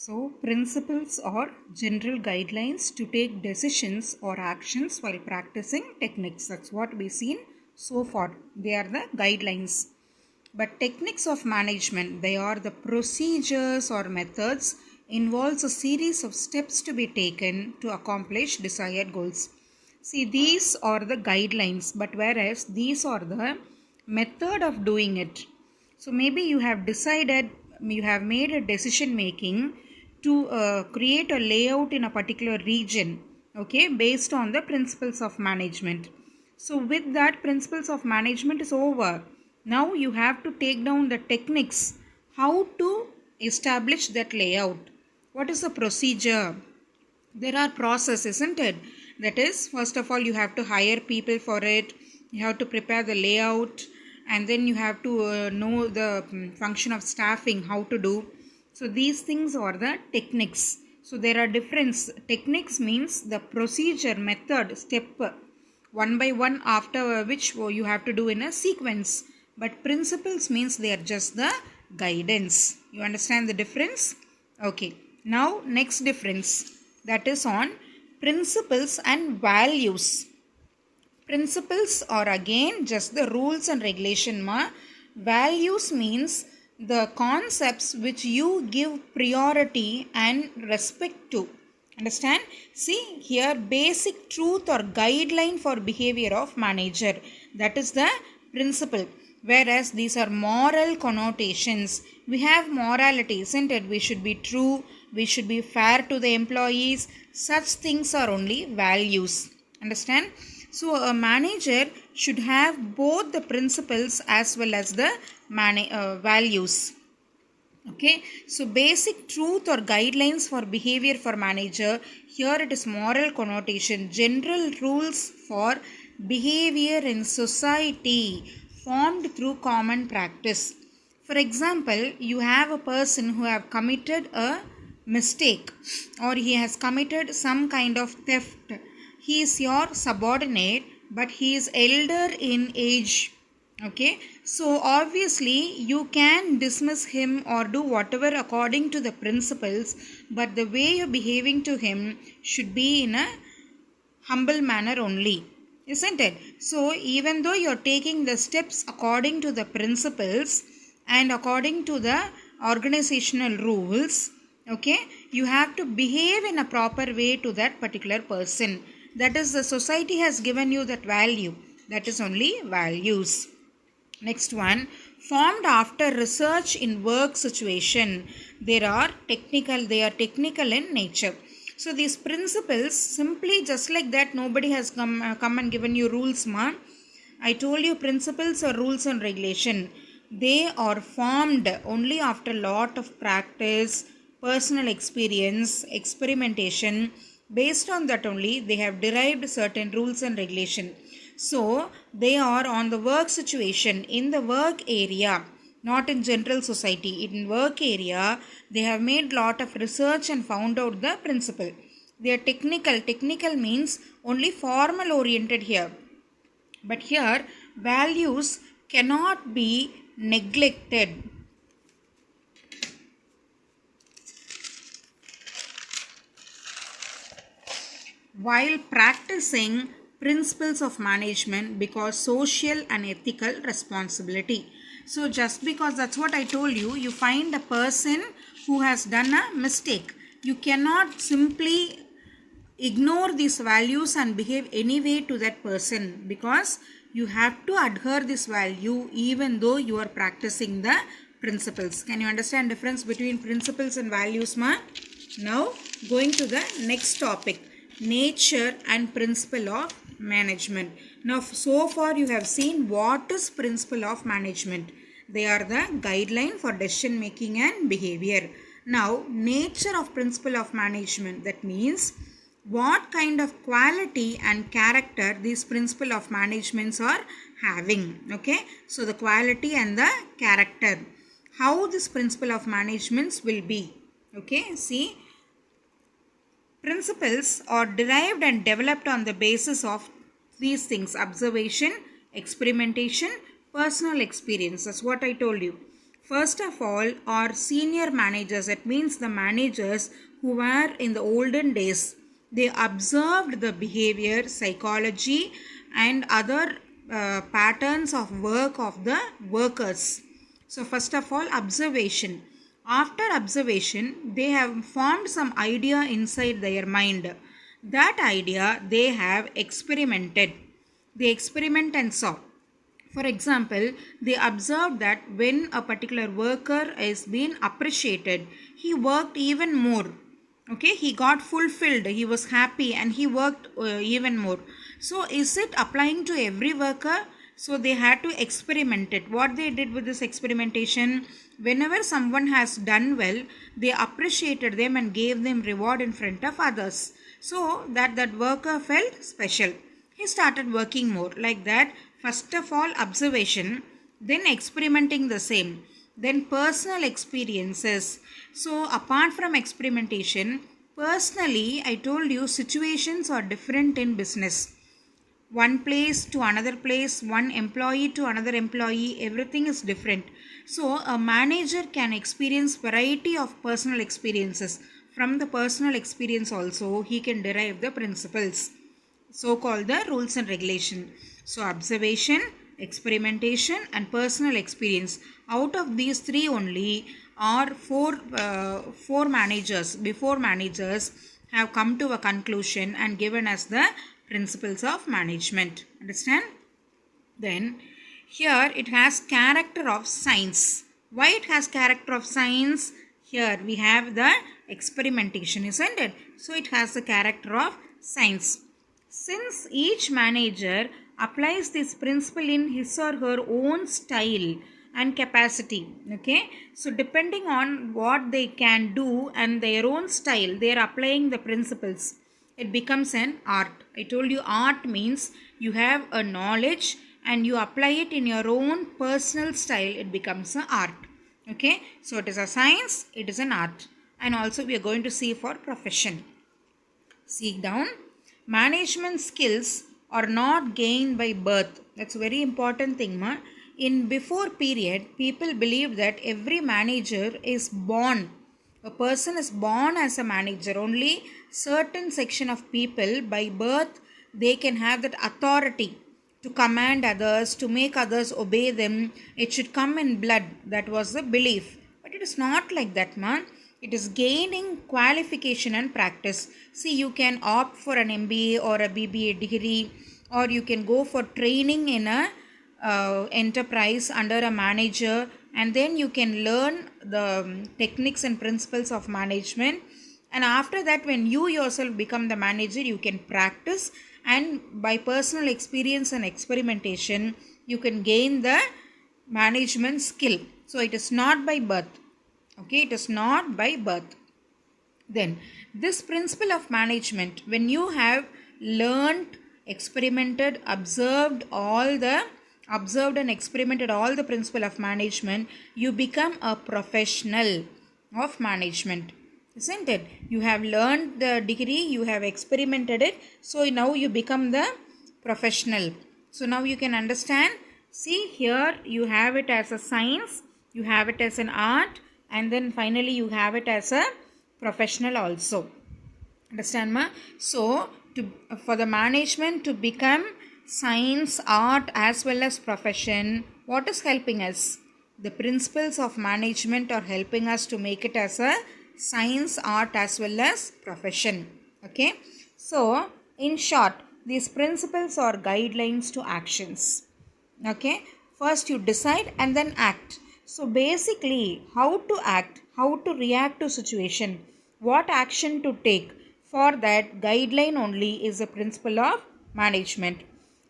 So, principles are general guidelines to take decisions or actions while practicing techniques. That's what we've seen so far. They are the guidelines. But techniques of management, they are the procedures or methods, involves a series of steps to be taken to accomplish desired goals. See, these are the guidelines, but whereas these are the method of doing it. So maybe you have decided, you have made a decision making to create a layout in a particular region, okay, based on the principles of management. So with that, principles of management is over. Now you have to take down the techniques, how to establish that layout. What is the procedure? There are processes, isn't it? That is, first of all, you have to hire people for it, you have to prepare the layout, and then you have to know the function of staffing, how to do. So these things are the techniques. So there are different techniques, means the procedure, method, step one by one, after which you have to do in a sequence. But principles means they are just the guidance. You understand the difference? Okay. Now next difference, that is on principles and values. Principles are again just the rules and regulation ma. Values means the concepts which you give priority and respect to. Understand? See here, basic truth or guideline for behavior of manager. That is the principle. Whereas these are moral connotations. We have morality, isn't it? We should be true. We should be fair to the employees. Such things are only values. Understand? So a manager should have both the principles as well as the values. Okay, so basic truth or guidelines for behavior for manager. Here it is moral connotation, general rules for behavior in society formed through common practice. For example, you have a person who have committed a mistake, or he has committed some kind of theft. He is your subordinate, but he is elder in age. Okay, so obviously you can dismiss him or do whatever according to the principles, but the way you're behaving to him should be in a humble manner only, isn't it? So even though you're taking the steps according to the principles and according to the organizational rules, okay, you have to behave in a proper way to that particular person. That is, the society has given you that value. That is only values. Next one, formed after research in work situation. They are technical in nature. So these principles, simply just like that, nobody has come and given you rules, ma. I told you principles are rules and regulation. They are formed only after lot of practice, personal experience, experimentation. Based on that only, they have derived certain rules and regulation. So they are on the work situation, in the work area, not in general society. In work area, they have made lot of research and found out the principle. They are technical. Technical means only formal oriented here. But here, values cannot be neglected. While practicing principles of management, because social and ethical responsibility. So just because, that's what I told you, you find a person who has done a mistake, you cannot simply ignore these values and behave anyway to that person, because you have to adhere this value even though you are practicing the principles. Can you understand difference between principles and values, ma? Now going to the next topic, nature and principle of management. Now so far you have seen what is principle of management. They are the guideline for decision making and behavior. Now nature of principle of management, that means what kind of quality and character these principle of managements are having. Okay, so the quality and the character, how this principle of managements will be. Okay, see, principles are derived and developed on the basis of these things: observation, experimentation, personal experience. That's what I told you. First of all are senior managers. It means the managers who were in the olden days. They observed the behavior, psychology and other patterns of work of the workers. So first of all, observation. After observation, they have formed some idea inside their mind. That idea they have experimented. They experiment and saw. For example, they observed that when a particular worker is being appreciated, he worked even more. Okay, he got fulfilled, he was happy and he worked even more. So is it applying to every worker? So they had to experiment it. What they did with this experimentation, whenever someone has done well, they appreciated them and gave them reward in front of others, so that worker felt special. He started working more like that. First of all, observation, then experimenting the same, then personal experiences. So apart from experimentation, personally, I told you situations are different in business. One place to another place, one employee to another employee, everything is different. So a manager can experience variety of personal experiences. From the personal experience also, he can derive the principles, so called the rules and regulation. So observation, experimentation and personal experience. Out of these three only are four managers, before managers have come to a conclusion and given us the principles of management. Understand? Then here it has character of science. Why it has character of science? Here we have the experimentation, isn't it? So it has the character of science. Since each manager applies this principle in his or her own style and capacity, okay, so depending on what they can do and their own style, they are applying the principles. It becomes an art. I told you art means you have a knowledge and you apply it in your own personal style. It becomes an art. Okay, so it is a science, it is an art, and also we are going to see for profession. See down. Management skills are not gained by birth. That's a very important thing, ma. In before period, people believed that every manager is born. A person is born as a manager. Only certain section of people by birth, they can have that authority to command others, to make others obey them. It should come in blood. That was the belief. But it is not like that, man. It is gaining qualification and practice. See, you can opt for an MBA or a BBA degree, or you can go for training in a enterprise under a manager, and then you can learn the techniques and principles of management. And after that, when you yourself become the manager, you can practice, and by personal experience and experimentation, you can gain the management skill. So it is not by birth. Okay, it is not by birth. Then this principle of management, when you have learned, experimented, observed and experimented all the principle of management, you become a professional of management, isn't it? You have learned the degree, you have experimented it, so now you become the professional. So now you can understand. See, here you have it as a science, you have it as an art, and then finally you have it as a professional also. Understand, ma? So for the management to become science, art as well as profession, what is helping us? The principles of management are helping us to make it as a science, art as well as profession. Okay, so in short, these principles are guidelines to actions. Okay, first you decide and then act. So basically, how to act, how to react to situation, what action to take, for that guideline only is a principle of management,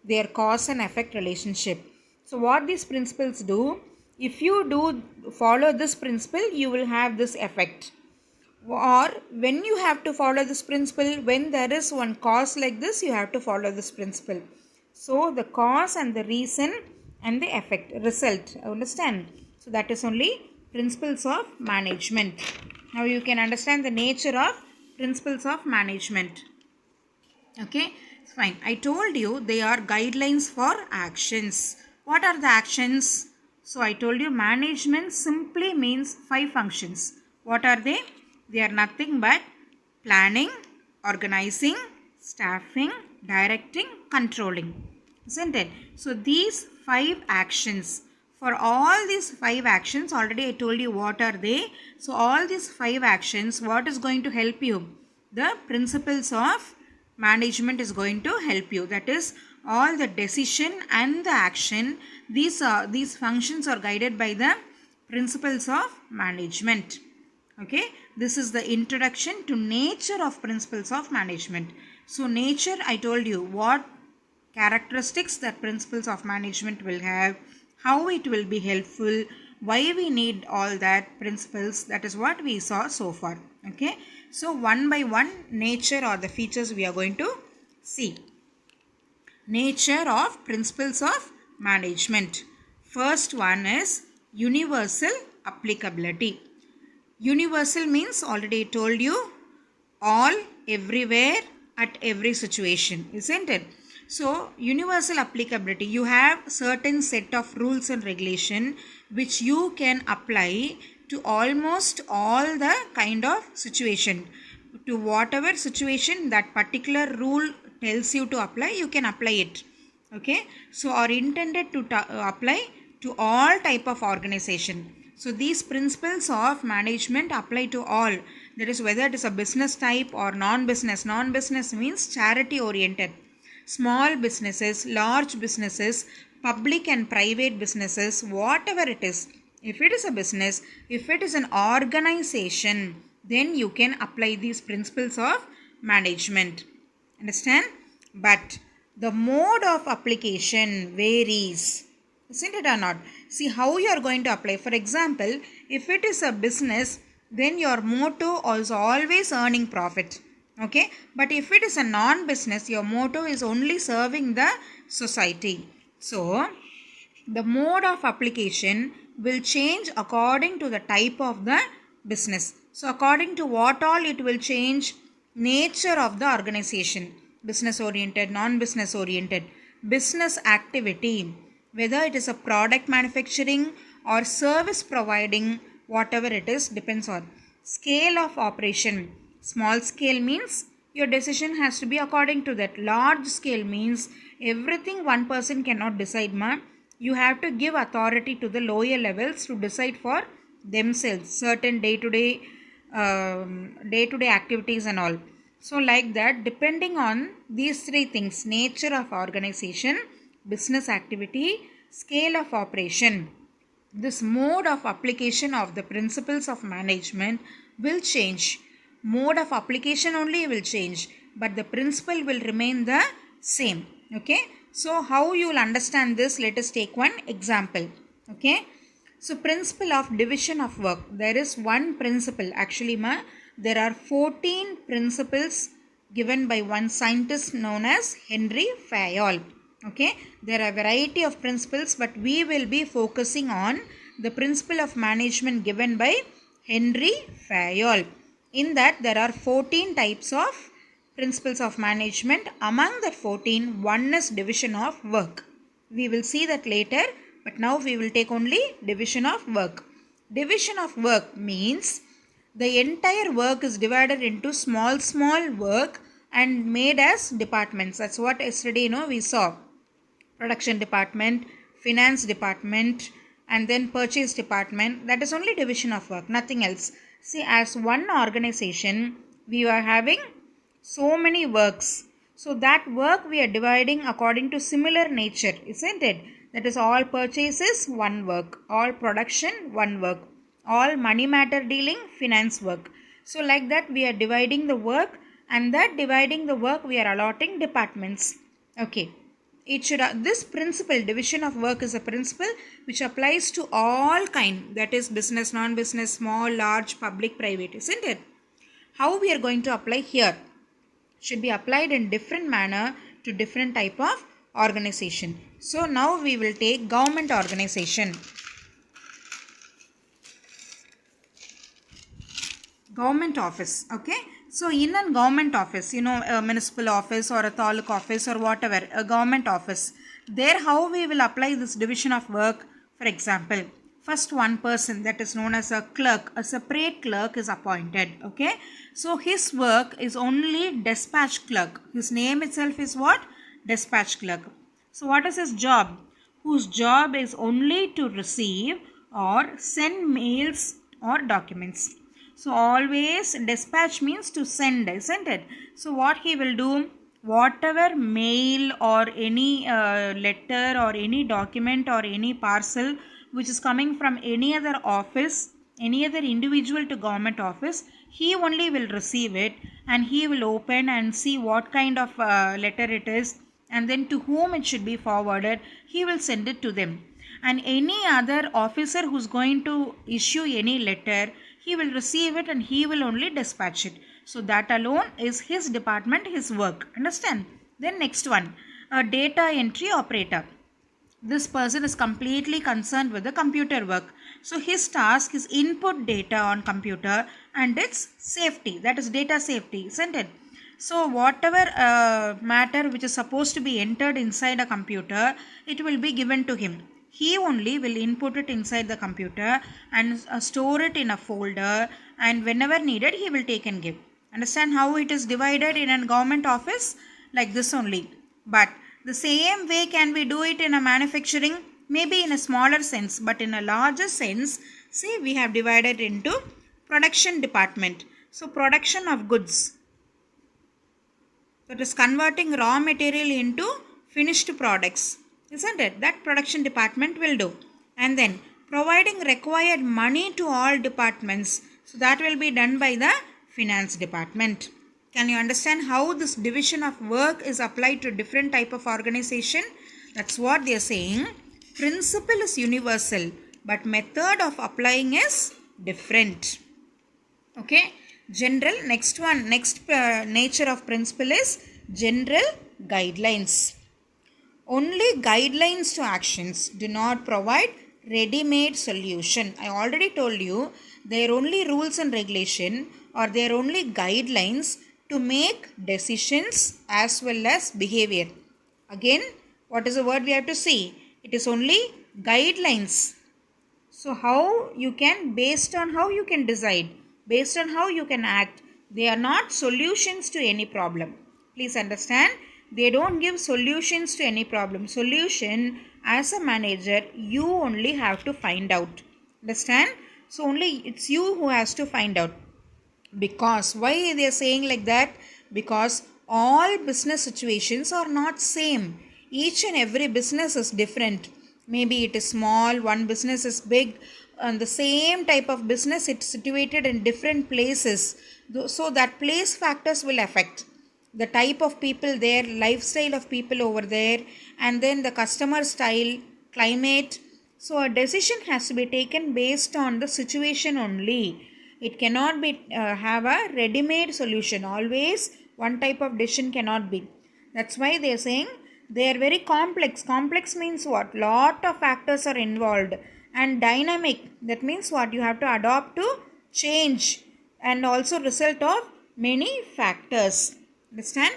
their cause and effect relationship. So what these principles do, if you do follow this principle, you will have this effect. Or when you have to follow this principle, when there is one cause like this, you have to follow this principle. So the cause and the reason and the effect, result, understand? So that is only principles of management. Now you can understand the nature of principles of management. Okay, fine. I told you they are guidelines for actions. What are the actions? So I told you management simply means 5 functions. What are they? They are nothing but planning, organizing, staffing, directing, controlling. Isn't it? So these 5 actions, for all these 5 actions, already I told you what are they. So all these 5 actions, what is going to help you? The principles of management is going to help you. That is, all the decision and the action, these functions are guided by the principles of management. Okay, this is the introduction to nature of principles of management. So nature, I told you what characteristics that principles of management will have, how it will be helpful, why we need all that principles. That is what we saw so far. Okay, so one by one, nature or the features we are going to see. Nature of principles of management. First one is universal applicability. Universal means, already told you, all, everywhere, at every situation, isn't it? So universal applicability, you have certain set of rules and regulation which you can apply to almost all the kind of situation. To whatever situation that particular rule tells you to apply, you can apply it. Okay, so are intended to apply to all type of organization. So these principles of management apply to all. That is, whether it is a business type or non-business. Non-business means charity oriented. Small businesses, large businesses, public and private businesses, whatever it is. If it is a business, if it is an organization, then you can apply these principles of management. Understand? But the mode of application varies. Isn't it or not? See how you are going to apply. For example, if it is a business, then your motto is always earning profit. Okay, but if it is a non-business, your motto is only serving the society. So the mode of application will change according to the type of the business. So according to what all it will change? Nature of the organization, business oriented, non-business oriented, business activity, whether it is a product manufacturing or service providing, whatever it is, depends on scale of operation. Small scale means your decision has to be according to that. Large scale means everything one person cannot decide, ma. You have to give authority to the lower levels to decide for themselves certain day-to-day activities and all. So like that, depending on these 3 things, nature of organization, business activity, scale of operation, this mode of application of the principles of management will change. Mode of application only will change, but the principle will remain the same. Okay, so how you will understand this? Let us take one example. Okay, so principle of division of work. There is one principle. Actually, there are 14 principles given by one scientist known as Henry Fayol. Okay, there are a variety of principles, but we will be focusing on the principle of management given by Henry Fayol. In that, there are 14 types of principles of management. Among the 14, one is division of work. We will see that later, but now we will take only division of work. Division of work means the entire work is divided into small work and made as departments. That's what yesterday we saw. Production department, finance department, and then purchase department. That is only division of work, nothing else. See, as one organization, we are having so many works. So that work we are dividing according to similar nature, isn't it? That is, all purchases, one work. All production, one work. All money matter dealing, finance work. So like that we are dividing the work, and that dividing the work we are allotting departments. Okay. It should, this principle, division of work, is a principle which applies to all kind, that is business, non-business, small, large, public, private, isn't it? How we are going to apply here? Should be applied in different manner to different type of organization. So now we will take government organization. Government office. Okay, so in a government office, a municipal office or a taluk office or whatever, a government office, there how we will apply this division of work? For example, first one person that is known as a clerk, a separate clerk is appointed. Okay, so his work is only dispatch clerk. His name itself is what? Dispatch clerk. So what is his job? Whose job is only to receive or send mails or documents. So always dispatch means to send, isn't it? So what he will do, whatever mail or any letter or any document or any parcel which is coming from any other office, any other individual to government office, he only will receive it and he will open and see what kind of letter it is, and then to whom it should be forwarded, he will send it to them. And any other officer who's going to issue any letter, he will receive it and he will only dispatch it. So that alone is his department, his work. Understand? Then next one, a data entry operator. This person is completely concerned with the computer work. So his task is input data on computer and its safety. That is data safety, isn't it? So whatever matter which is supposed to be entered inside a computer, it will be given to him. He only will input it inside the computer and store it in a folder, and whenever needed he will take and give. Understand how it is divided in a government office? Like this only. But the same way can we do it in a manufacturing? Maybe in a smaller sense, but in a larger sense, see, we have divided into production department. So production of goods, that is converting raw material into finished products, isn't it? That production department will do. And then providing required money to all departments, so that will be done by the finance department. Can you understand how this division of work is applied to different type of organization? That's what they are saying. Principle is universal, but method of applying is different. Okay. General, next one, nature of principle is general guidelines. Only guidelines to actions, do not provide ready-made solution. I already told you, they are only rules and regulation, or they are only guidelines to make decisions as well as behavior. Again, what is the word we have to see? It is only guidelines. So how you can, based on how you can decide, based on how you can act, they are not solutions to any problem. Please understand, they don't give solutions to any problem. Solution, as a manager, you only have to find out. Understand? So only it's you who has to find out. Because why they are saying like that? Because all business situations are not same. Each and every business is different. Maybe it is small, one business is big, and the same type of business it's situated in different places. So that place factors will affect the type of people there, lifestyle of people over there, and then the customer style, climate. So a decision has to be taken based on the situation only. It cannot be have a ready-made solution. Always one type of decision cannot be. That's why they are saying they are very complex. Complex means what? Lot of factors are involved. And dynamic, that means what? You have to adopt to change, and also result of many factors. Understand?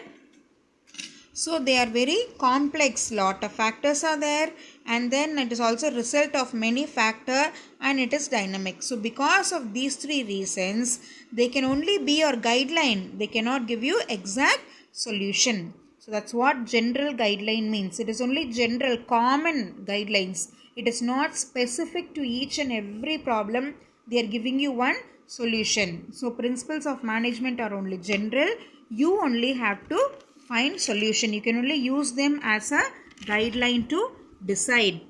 So they are very complex, lot of factors are there, and then it is also result of many factor, and it is dynamic. So because of these three reasons, they can only be your guideline. They cannot give you exact solution. So that's what general guideline means. It is only general, common guidelines. It is not specific to each and every problem. They are giving you one solution. So principles of management are only general. You only have to find solution. You can only use them as a guideline to decide.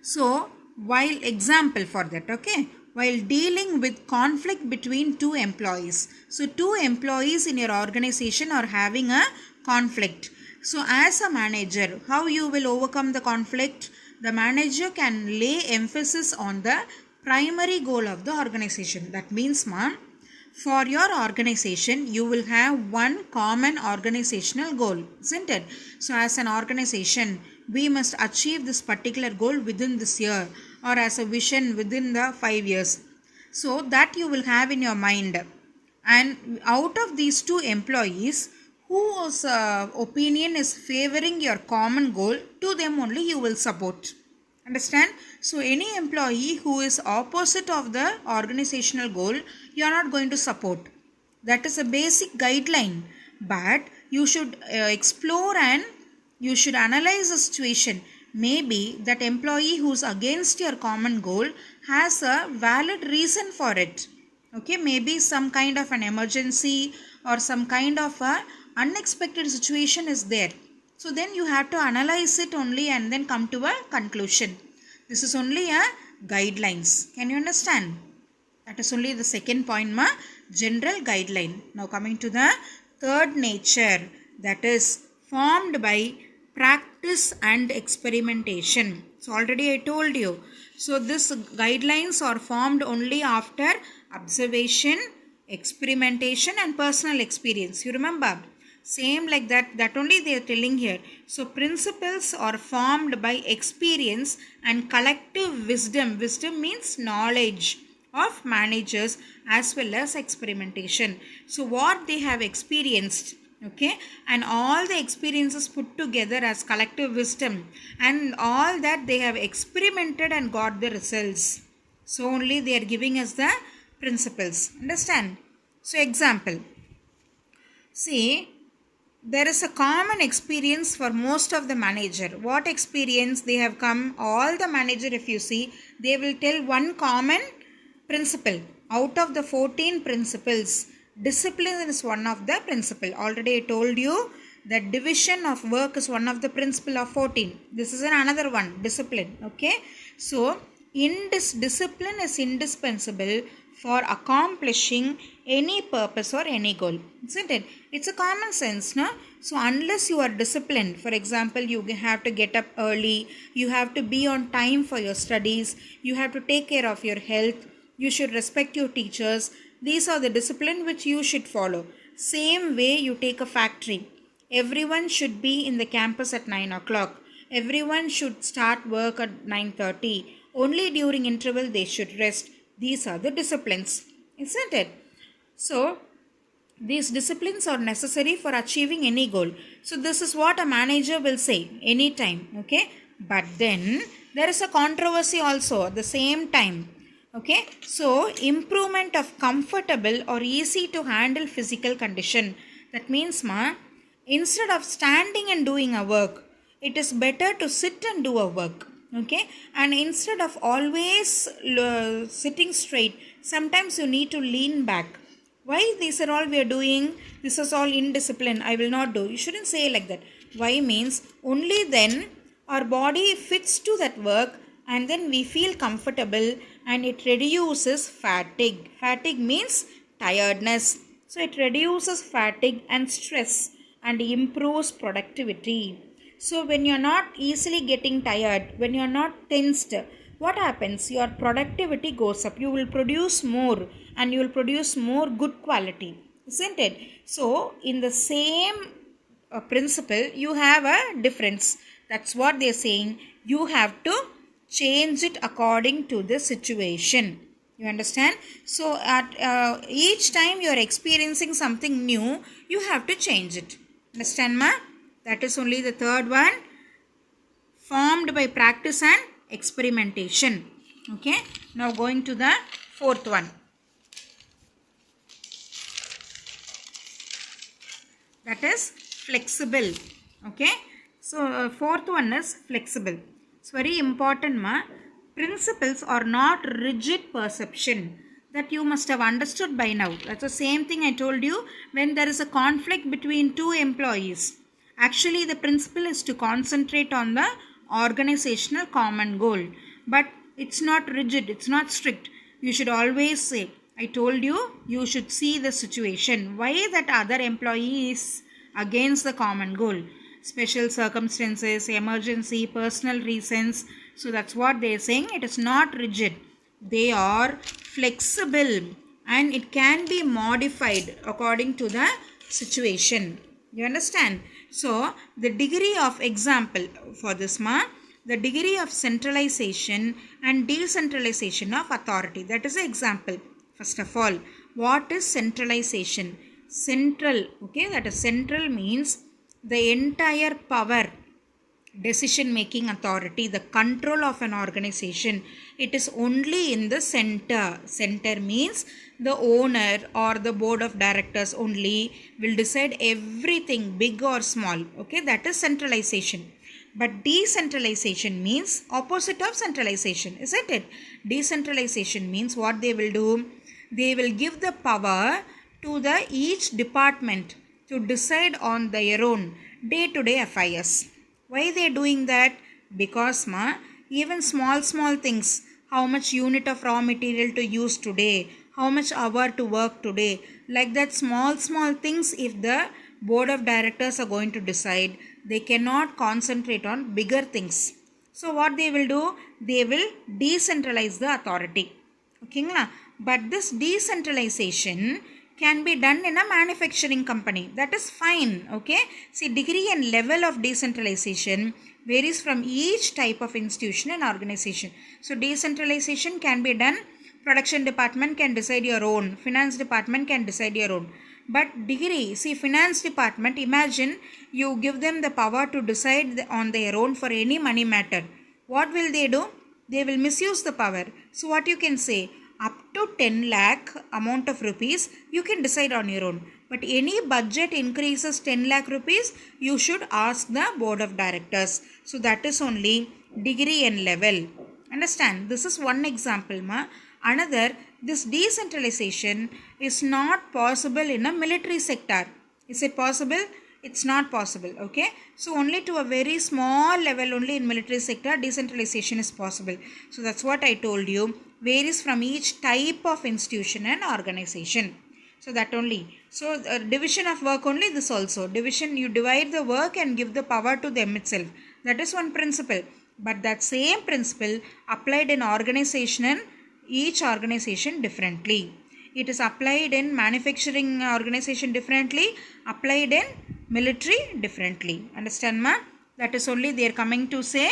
So while example for that, okay, while dealing with conflict between two employees. So two employees in your organization are having a conflict. So as a manager, how you will overcome the conflict? The manager can lay emphasis on the primary goal of the organization. That means, for your organization, you will have one common organizational goal, isn't it? So as an organization, we must achieve this particular goal within this year, or as a vision within the 5 years. So that you will have in your mind. And out of these two employees, whose opinion is favoring your common goal, to them only you will support. Understand? So any employee who is opposite of the organizational goal, you are not going to support. That is a basic guideline. But you should explore and you should analyze the situation. Maybe that employee who's against your common goal has a valid reason for it. Okay, maybe some kind of an emergency or some kind of a unexpected situation is there. So then you have to analyze it only and then come to a conclusion. This is only a guidelines. Can you understand? That is only the second point, ma, general guideline. Now coming to the third nature, that is formed by practice and experimentation. So already I told you. So this guidelines are formed only after observation, experimentation and personal experience. You remember? Same like that only they are telling here. So principles are formed by experience and collective wisdom. Wisdom means knowledge of managers as well as experimentation. So what they have experienced, okay, and all the experiences put together as collective wisdom, and all that they have experimented and got the results. So only they are giving us the principles. Understand? So example, see, there is a common experience for most of the manager. What experience they have come? All the manager, if you see, they will tell one common principle. Out of the 14 principles, discipline is one of the principle. Already I told you that division of work is one of the principle of 14. This is another one, discipline. Okay. So, discipline is indispensable for accomplishing any purpose or any goal, isn't it? It's a common sense, no? So unless you are disciplined, for example, you have to get up early, you have to be on time for your studies, you have to take care of your health, you should respect your teachers. These are the discipline which you should follow. Same way you take a factory. Everyone should be in the campus at 9 o'clock. Everyone should start work at 9:30. Only during interval they should rest. These are the disciplines, isn't it? So, these disciplines are necessary for achieving any goal. So, this is what a manager will say anytime, okay? But then, there is a controversy also at the same time, okay? So, improvement of comfortable or easy to handle physical condition. That means, instead of standing and doing a work, it is better to sit and do a work. Okay, and instead of always sitting straight, sometimes you need to lean back. Why these are all we are doing? This is all indiscipline. I will not do. You shouldn't say like that. Why means only then our body fits to that work and then we feel comfortable and it reduces fatigue. Fatigue means tiredness. So it reduces fatigue and stress and improves productivity. So when you are not easily getting tired, when you are not tensed, what happens? Your productivity goes up. You will produce more and you will produce more good quality, isn't it? So in the same principle, you have a difference. That's what they are saying. You have to change it according to the situation. You understand? So at each time you are experiencing something new, you have to change it. Understand, ma? That is only the third one, formed by practice and experimentation. Okay. Now going to the fourth one. That is flexible. Okay. So fourth one is flexible. It's very important, ma. Principles are not rigid perception. That you must have understood by now. That's the same thing I told you when there is a conflict between two employees. Actually, the principle is to concentrate on the organizational common goal. But it's not rigid, it's not strict. You should always say, I told you, you should see the situation. Why that other employee is against the common goal? Special circumstances, emergency, personal reasons. So that's what they are saying. It is not rigid. They are flexible and it can be modified according to the situation. You understand? So, the degree of example for this, the degree of centralization and decentralization of authority. That is an example. First of all, what is centralization? Central, okay, that is central means the entire power decision making authority, the control of an organization, it is only in the center. Center means the owner or the board of directors only will decide everything, big or small. Okay, that is centralization. But decentralization means opposite of centralization, isn't it? Decentralization means what they will do, they will give the power to the each department to decide on their own day to day affairs. Why they doing that? Because even small things, how much unit of raw material to use today, how much hour to work today, like that small things, if the board of directors are going to decide, they cannot concentrate on bigger things. So what they will do, they will decentralize the authority. Okay, but this decentralization can be done in a manufacturing company. That is fine. Okay, see, degree and level of decentralization varies from each type of institution and organization. So decentralization can be done, production department can decide your own, finance department can decide your own. But degree, see, finance department, imagine you give them the power to decide on their own for any money matter. What will they do? They will misuse the power. So what you can say, up to 10 lakh amount of rupees you can decide on your own. But any budget increases 10 lakh rupees, you should ask the board of directors. So that is only degree and level. Understand? This is one example, Another, this decentralization is not possible in a military sector. Is it possible? It's not possible. Okay, so only to a very small level, only in military sector decentralization is possible. So that's what I told you, varies from each type of institution and organization. So that only. So division of work only, this also division, you divide the work and give the power to them itself. That is one principle. But that same principle applied in organization and each organization differently. It is applied in manufacturing organization differently, applied in military differently. Understand, ma? That is only they are coming to say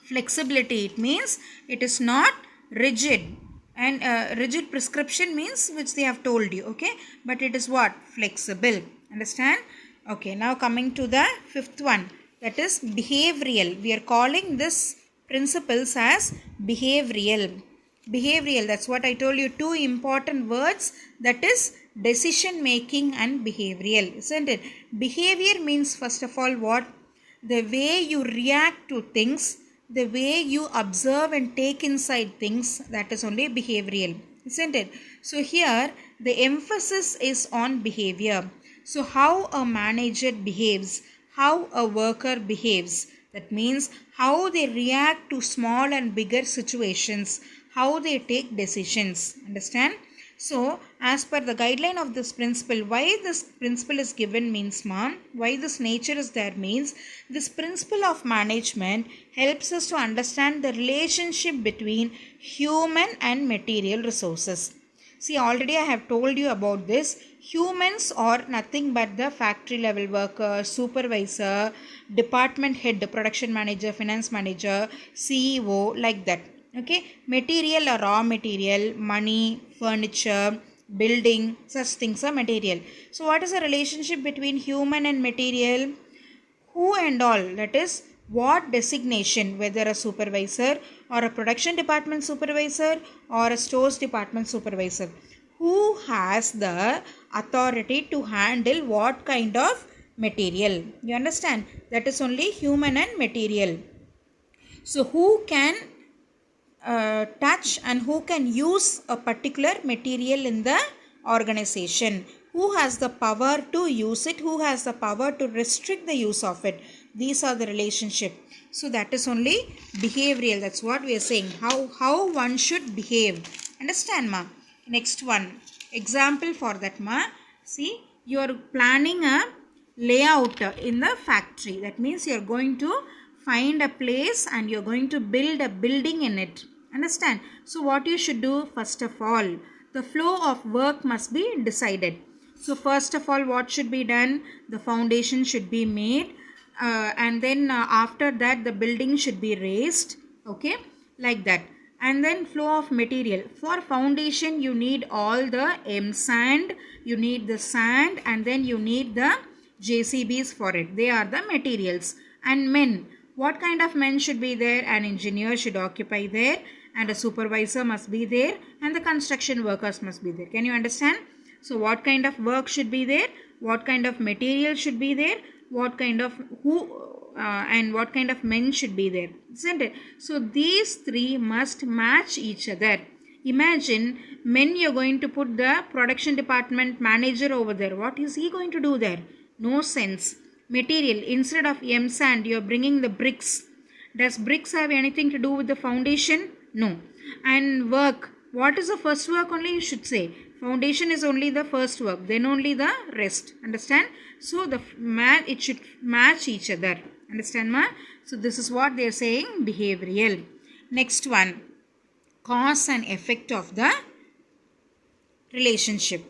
flexibility. It means it is not rigid, and rigid prescription means which they have told you. Okay, but it is what? Flexible. Understand? Okay, now coming to the fifth one, that is behavioral. We are calling this principles as behavioral. Behavioral, that's what I told you, two important words, that is decision making and behavioral, isn't it? Behavior means first of all what? The way you react to things, the way you observe and take inside things, that is only behavioral, isn't it? So here the emphasis is on behavior. So how a manager behaves, how a worker behaves, that means how they react to small and bigger situations, how they take decisions. Understand? So as per the guideline of this principle, why this principle is given means, why this nature is there means, this principle of management helps us to understand the relationship between human and material resources. See, already I have told you about this. Humans are nothing but the factory level worker, supervisor, department head, production manager, finance manager, CEO, like that. Okay, material or raw material, money, furniture, building, such things are material. So what is the relationship between human and material? Who and all, that is what designation, whether a supervisor or a production department supervisor or a stores department supervisor, who has the authority to handle what kind of material. You understand? That is only human and material. So who can touch and who can use a particular material in the organization, who has the power to use it, who has the power to restrict the use of it. These are the relationship. So that is only behavioral. That's what we are saying, how one should behave. Understand, ma? Next one example for that, ma. See, you are planning a layout in the factory. That means you are going to find a place and you are going to build a building in it. Understand? So what you should do, first of all, the flow of work must be decided. So first of all, what should be done? The foundation should be made, and then after that the building should be raised. Okay, like that. And then flow of material. For foundation you need all the M sand, you need the sand, and then you need the JCBs for it. They are the materials. And men. What kind of men should be there? An engineer should occupy there, and a supervisor must be there, and the construction workers must be there. Can you understand? So what kind of work should be there? What kind of material should be there? What kind of and what kind of men should be there, isn't it? So these three must match each other. Imagine men, you're going to put the production department manager over there. What is he going to do there? No sense. Material, instead of M sand, you're bringing the bricks. Does bricks have anything to do with the foundation? No. And work, what is the first work only you should say? Foundation is only the first work, then only the rest. Understand? So the it should match each other. Understand, ma? So this is what they are saying, behavioral. Next one, cause and effect of the relationship.